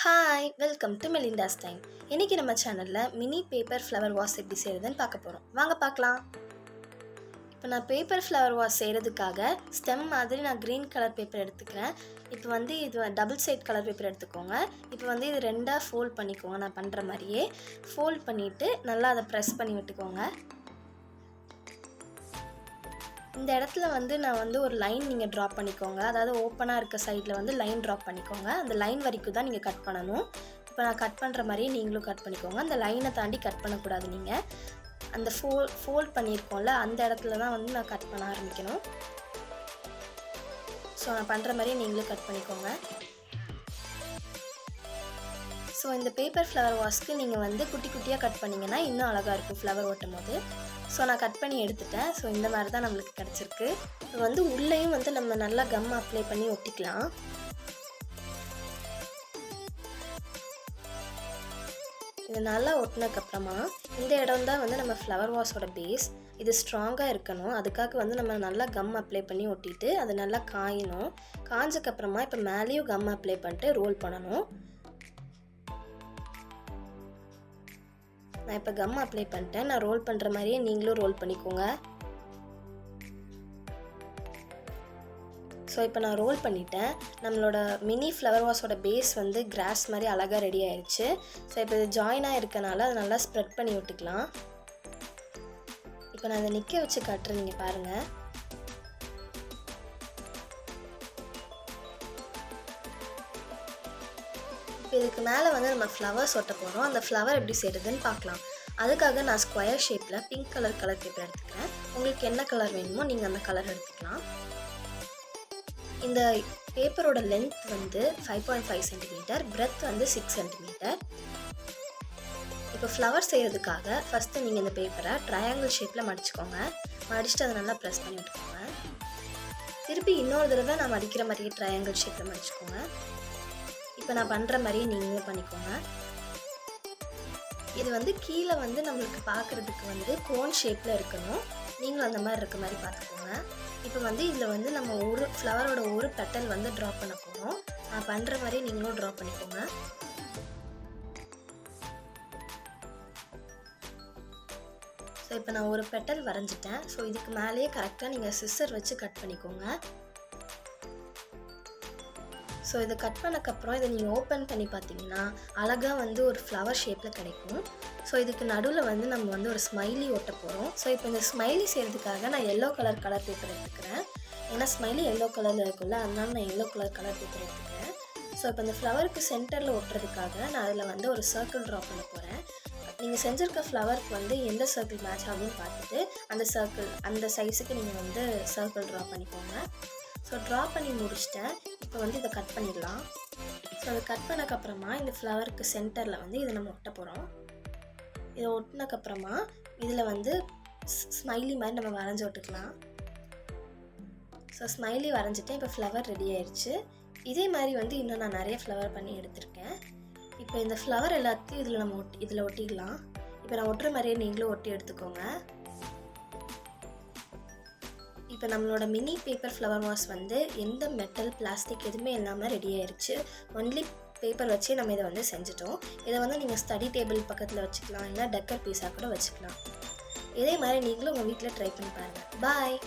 Hi welcome to Melinda's time. இன்றைக்கி நம்ம சேனலில் மினி பேப்பர் ஃப்ளவர் வாஸ் எப்படி செய்கிறதுன்னு பார்க்க போகிறோம். வாங்க பார்க்கலாம். இப்போ நான் பேப்பர் ஃப்ளவர் வாஸ் செய்கிறதுக்காக ஸ்டெம் மாதிரி நான் க்ரீன் கலர் பேப்பர் எடுத்துக்கிறேன். இப்போ இது டபுள் சைட் கலர் பேப்பர் எடுத்துக்கோங்க. இப்போ இது ரெண்டாக ஃபோல்ட் பண்ணிக்கோங்க. நான் பண்ணுற மாதிரியே ஃபோல்ட் பண்ணிவிட்டு நல்லா அதை ப்ரெஸ் பண்ணி விட்டுக்கோங்க. இந்த இடத்துல நான் ஒரு லைன் நீங்கள் ட்ராப் பண்ணிக்கோங்க. அதாவது ஓப்பனாக இருக்க சைடில் லைன் ட்ராப் பண்ணிக்கோங்க. அந்த லைன் வரைக்கும் தான் நீங்கள் கட் பண்ணணும். இப்போ நான் கட் பண்ணுற மாதிரியே நீங்களும் கட் பண்ணிக்கோங்க. அந்த லைனை தாண்டி கட் பண்ணக்கூடாது. நீங்கள் அந்த ஃபோல்ட் பண்ணியிருக்கோம்ல அந்த இடத்துல தான் நான் கட் பண்ண ஆரம்பிக்கணும். ஸோ நான் பண்ணுற மாதிரியே நீங்களும் கட் பண்ணிக்கோங்க. ஸோ இந்த பேப்பர் ஃப்ளவர் வாஸ்க்கு நீங்கள் குட்டி குட்டியாக கட் பண்ணிங்கன்னா இன்னும் அழகாக இருக்கும் ஃப்ளவர் ஓட்டும் போது. ஸோ நான் கட் பண்ணி எடுத்துட்டேன். ஸோ இந்த மாதிரி தான் நம்மளுக்கு கிடச்சிருக்கு. இப்போ உள்ளேயும் நம்ம நல்லா கம் அப்ளை பண்ணி ஒட்டிக்கலாம். இது நல்லா ஒட்டினதுக்கப்புறமா இந்த இடம் தான் நம்ம ஃப்ளவர் வாஷோட பேஸ். இது ஸ்ட்ராங்காக இருக்கணும். அதுக்காக நம்ம நல்லா கம் அப்ளை பண்ணி ஒட்டிட்டு அது நல்லா காயணும். காஞ்சக்கப்புறமா இப்போ மேலேயும் கம் அப்ளை பண்ணிட்டு ரோல் பண்ணணும். நான் இப்போ கம் அப்ளை பண்ணிட்டேன். நான் ரோல் பண்ணுற மாதிரியே நீங்களும் ரோல் பண்ணிக்கோங்க. ஸோ இப்போ நான் ரோல் பண்ணிட்டேன். நம்மளோட மினி ஃப்ளவர் வாஷோட பேஸ் கிராஸ் மாதிரி அழகாக ரெடி ஆயிடுச்சு. ஸோ இப்போ இது ஜாயினாக இருக்கனால அதை நல்லா ஸ்ப்ரெட் பண்ணி விட்டுக்கலாம். இப்போ நான் அதை நிற்க வச்சு காட்டுறேன், நீங்கள் பாருங்கள். இதுக்கு மேலே நம்ம ஃப்ளவர்ஸ் ஒட்ட போகிறோம். அந்த ஃப்ளவர் எப்படி செய்கிறதுன்னு பார்க்கலாம். அதுக்காக நான் ஸ்கொயர் ஷேப்பில் பிங்க் கலர் பேப்பர் எடுத்துக்கிறேன். உங்களுக்கு என்ன கலர் வேணுமோ நீங்கள் அந்த கலர் எடுத்துக்கலாம். இந்த பேப்பரோட லென்த் 5.5 சென்டிமீட்டர், பிரெத் 6 சென்டிமீட்டர். இப்போ ஃப்ளவர் செய்கிறதுக்காக ஃபஸ்ட்டு நீங்கள் இந்த பேப்பரை ட்ரையாங்கிள் ஷேப்பில் மடிச்சுக்கோங்க. மடிச்சுட்டு அதை நல்லா ப்ரெஸ் பண்ணி விட்டுக்கோங்க. திருப்பி இன்னொரு தடவை நான் மடிக்கிற மாதிரியே ட்ரையாங்கிள் ஷேப்பில் மடிச்சுக்கோங்க. இப்போ நான் பண்ணுற மாதிரியே நீங்களும் பண்ணிக்கோங்க. இது கீழே நம்மளுக்கு பார்க்குறதுக்கு கோன் ஷேப்பில் இருக்கணும். நீங்களும் அந்த மாதிரி இருக்க மாதிரி பார்த்துக்கோங்க. இப்போ இதில் நம்ம ஒரு ஃப்ளவரோட ஒரு பெட்டல் ட்ரா பண்ண போகிறோம். நான் பண்ணுற மாதிரி நீங்களும் ட்ரா பண்ணிக்கோங்க. ஸோ இப்போ நான் ஒரு பெட்டல் வரைஞ்சிட்டேன். ஸோ இதுக்கு மேலேயே கரெக்டாக நீங்கள் சிசர் வச்சு கட் பண்ணிக்கோங்க. ஸோ இதை கட் பண்ணக்கப்புறம் இதை நீங்கள் ஓப்பன் பண்ணி பார்த்தீங்கன்னா அழகாக ஒரு ஃப்ளவர் ஷேப்பில் கிடைக்கும். ஸோ இதுக்கு நடுவில் நம்ம ஒரு ஸ்மைலி ஒட்ட போகிறோம். ஸோ இப்போ இந்த ஸ்மைலி செய்கிறதுக்காக நான் எல்லோ கலர் பேப்பர் எடுத்துக்கிறேன். ஏன்னா ஸ்மைலி எல்லோ கலரில் இருக்குல்ல, அதனால நான் எல்லோ கலர் பேப்பர் எடுத்துக்கிறேன். ஸோ இப்போ இந்த ஃப்ளவருக்கு சென்டரில் ஒட்டுறதுக்காக நான் அதில் ஒரு சர்க்கிள் ட்ரா பண்ண போகிறேன். நீங்கள் செஞ்சுருக்க ஃப்ளவருக்கு எந்த சர்க்கிள் மேட்ச் ஆகுதுன்னு பார்த்துட்டு அந்த சைஸுக்கு நீங்கள் சர்க்கிள் ட்ரா பண்ணிக்கோங்க. ஸோ ட்ரா பண்ணி முடிச்சிட்டேன். இப்போ இதை கட் பண்ணிடலாம். ஸோ அதை கட் பண்ணக்கப்புறமா இந்த ஃப்ளவருக்கு சென்டரில் இதை நம்ம ஒட்ட போகிறோம். இதை ஒட்டினக்கப்புறமா இதில் ஸ்மைலி மாதிரி நம்ம வரைஞ்சி விட்டுக்கலாம். ஸோ ஸ்மைலி வரைஞ்சிட்டேன். இப்போ ஃப்ளவர் ரெடி ஆயிடுச்சு. இதே மாதிரி இன்னும் நான் நிறைய ஃப்ளவர் பண்ணி எடுத்திருக்கேன். இப்போ இந்த ஃப்ளவர் எல்லாத்தையும் இதில் ஒட்டிக்கலாம். இப்போ நான் ஒட்டுற மாதிரியே நீங்களும் ஒட்டி எடுத்துக்கோங்க. இப்போ நம்மளோட மினி பேப்பர் ஃப்ளவர் வாஸ் எந்த மெட்டல் பிளாஸ்டிக் எதுவுமே இல்லாமல் ரெடி ஆயிடுச்சு. ஒன்லி பேப்பர் வச்சு நம்ம இதை செஞ்சுட்டோம். இதை நீங்கள் ஸ்டடி டேபிள் பக்கத்தில் வச்சுக்கலாம், இல்லை டெக்கர் பீஸாக கூட வச்சுக்கலாம். இதே மாதிரி நீங்களும் உங்கள் வீட்டில் ட்ரை பண்ணி பாருங்கள். பாய்.